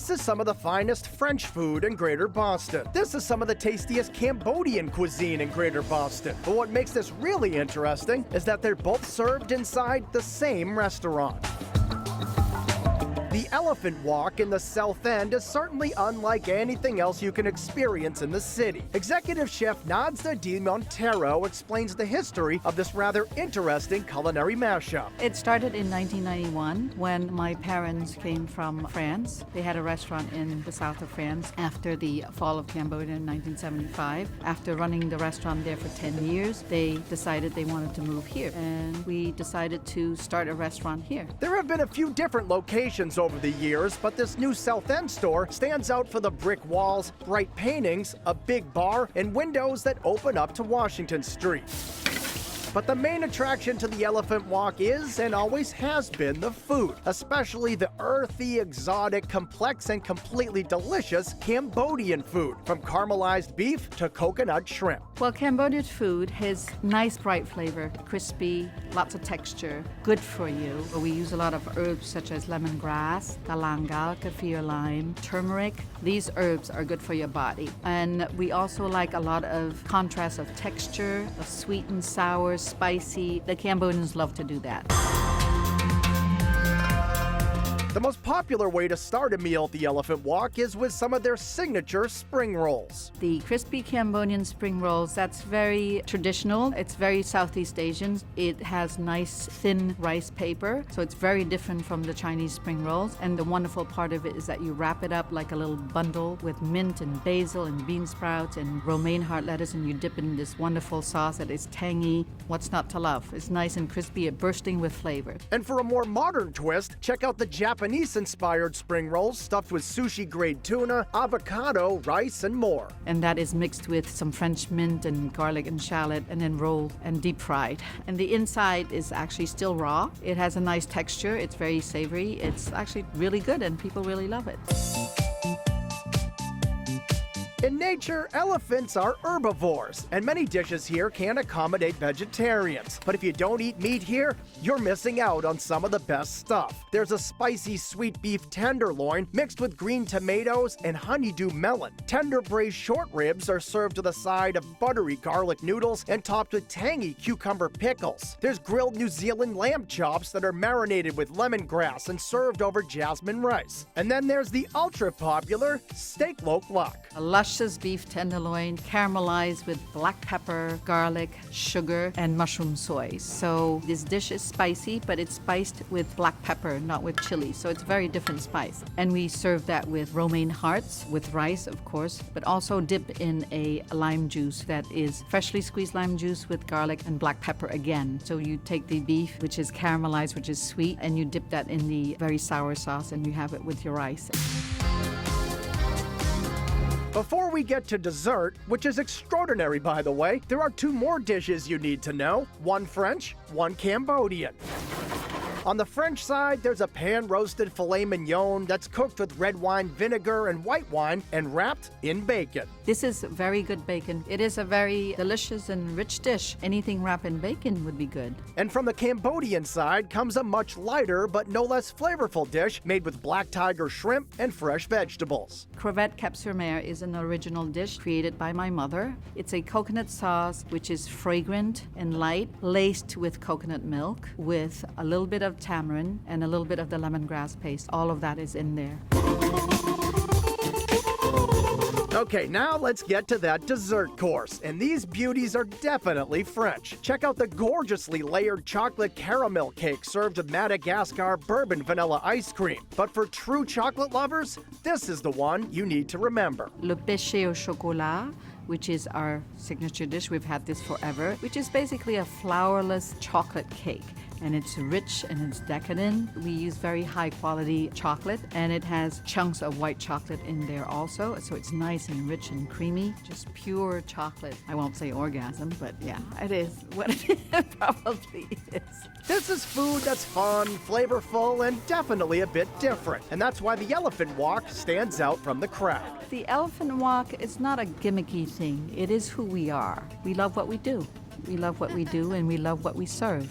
This is some of the finest French food in Greater Boston. This is some of the tastiest Cambodian cuisine in Greater Boston. But what makes this really interesting is that they're both served inside the same restaurant. The Elephant Walk in the South End is certainly unlike anything else you can experience in the city. Executive Chef Nadza Di Montero explains the history of this rather interesting culinary mashup. It started in 1991 when my parents came from France. They had a restaurant in the south of France after the fall of Cambodia in 1975. After running the restaurant there for 10 years, they decided they wanted to move here, and we decided to start a restaurant here. There have been a few different locations over the years, but this new South End store stands out for the brick walls, bright paintings, a big bar, and windows that open up to Washington Street. But the main attraction to the Elephant Walk is, and always has been, the food, especially the earthy, exotic, complex, and completely delicious Cambodian food, from caramelized beef to coconut shrimp. Well, Cambodian food has nice, bright flavor, crispy, lots of texture, good for you. We use a lot of herbs such as lemongrass, galangal, kaffir lime, turmeric. These herbs are good for your body. And we also like a lot of contrast of texture, of sweet and sour, spicy. The Cambodians love to do that. The most popular way to start a meal at the Elephant Walk is with some of their signature spring rolls. The crispy Cambodian spring rolls, that's very traditional. It's very Southeast Asian. It has nice thin rice paper, so it's very different from the Chinese spring rolls. And the wonderful part of it is that you wrap it up like a little bundle with mint and basil and bean sprouts and romaine heart lettuce, and you dip it in this wonderful sauce that is tangy. What's not to love? It's nice and crispy, bursting with flavor. And for a more modern twist, check out the Japanese-inspired spring rolls stuffed with sushi-grade tuna, avocado, rice, and more. And that is mixed with some French mint and garlic and shallot, and then rolled and deep fried. And the inside is actually still raw. It has a nice texture. It's very savory. It's actually really good, and people really love it. In nature, elephants are herbivores, and many dishes here can accommodate vegetarians. But if you don't eat meat here, you're missing out on some of the best stuff. There's a spicy sweet beef tenderloin mixed with green tomatoes and honeydew melon. Tender braised short ribs are served to the side of buttery garlic noodles and topped with tangy cucumber pickles. There's grilled New Zealand lamb chops that are marinated with lemongrass and served over jasmine rice. And then there's the ultra-popular steak lok lak. A luscious beef tenderloin caramelized with black pepper, garlic, sugar, and mushroom soy. So this dish is spicy, but it's spiced with black pepper, not with chili. So it's very different spice. And we serve that with romaine hearts, with rice, of course, but also dip in a lime juice that is freshly squeezed lime juice with garlic and black pepper again. So you take the beef, which is caramelized, which is sweet, and you dip that in the very sour sauce, and you have it with your rice. Before we get to dessert, which is extraordinary by the way, there are two more dishes you need to know. One French, one Cambodian. On the French side, there's a pan-roasted filet mignon that's cooked with red wine vinegar and white wine and wrapped in bacon. This is very good bacon. It is a very delicious and rich dish. Anything wrapped in bacon would be good. And from the Cambodian side comes a much lighter but no less flavorful dish made with black tiger shrimp and fresh vegetables. Crevette cap sur mer is an original dish created by my mother. It's a coconut sauce which is fragrant and light, laced with coconut milk with a little bit of tamarind and a little bit of the lemongrass paste. All of that is in there. Okay, now let's get to that dessert course. And these beauties are definitely French. Check out the gorgeously layered chocolate caramel cake served with Madagascar bourbon vanilla ice cream. But for true chocolate lovers, this is the one you need to remember. Le péché au chocolat, which is our signature dish. We've had this forever, which is basically a flourless chocolate cake. And it's rich and it's decadent. We use very high quality chocolate, and it has chunks of white chocolate in there also. So it's nice and rich and creamy, just pure chocolate. I won't say orgasm, but yeah, it is what it probably is. This is food that's fun, flavorful, and definitely a bit different. And that's why the Elephant Walk stands out from the crowd. The Elephant Walk is not a gimmicky thing. It is who we are. We love what we do. We love what we do, and we love what we serve.